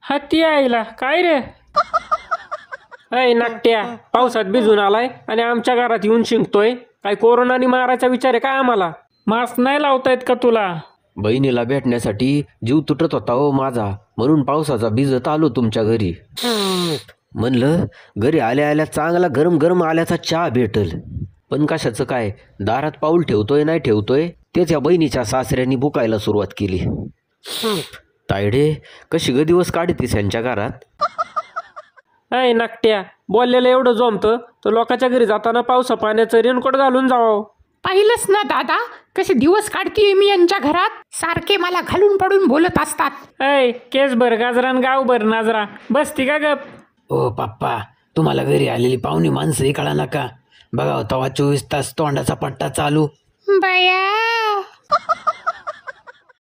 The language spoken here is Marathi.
हत्ती आईला काय रे? अय नाट्या, पावसात भिजून आलाय आणि आमच्या घरात येऊन शिंकतोय. काय कोरोनानी मारायचा विचार आहे का आम्हाला? मास्क नाही लावता येत का तुला? बहिणीला भेटण्यासाठी जीव तुटत होता हो माझा, म्हणून पावसाचा भिजत आलो तुमच्या घरी. म्हणलं घरी आल्या आल्या चांगला गरम गरम आल्याचा चहा भेटल. पण कशाचं काय, दारात पाऊल ठेवतोय नाही ठेवतोय तेच या बहिणीच्या सासऱ्यांनी बुकायला सुरुवात केली. तायडे, कशी ग दिवस काढतीस यांच्या घरात? अय नाट्या, बोललेलं एवढं जमतं तर लोकांच्या घरी जाताना पावसा पाण्याचं रेनकोट घालून जावं. पाहिलंच ना दादा, कसे दिवस काढतीये मी यांच्या घरात. सारखे मला घालून पडून बोलत असतात. अय केस भर गाजरा न गाव भर नाजरा, बसती का गप? ओ पप्पा, तुम्हाला घरी आलेली पाहुणी माणसंही कळा नका. बघा तवा 24 तास तोंडाचा पट्टा चालू. बया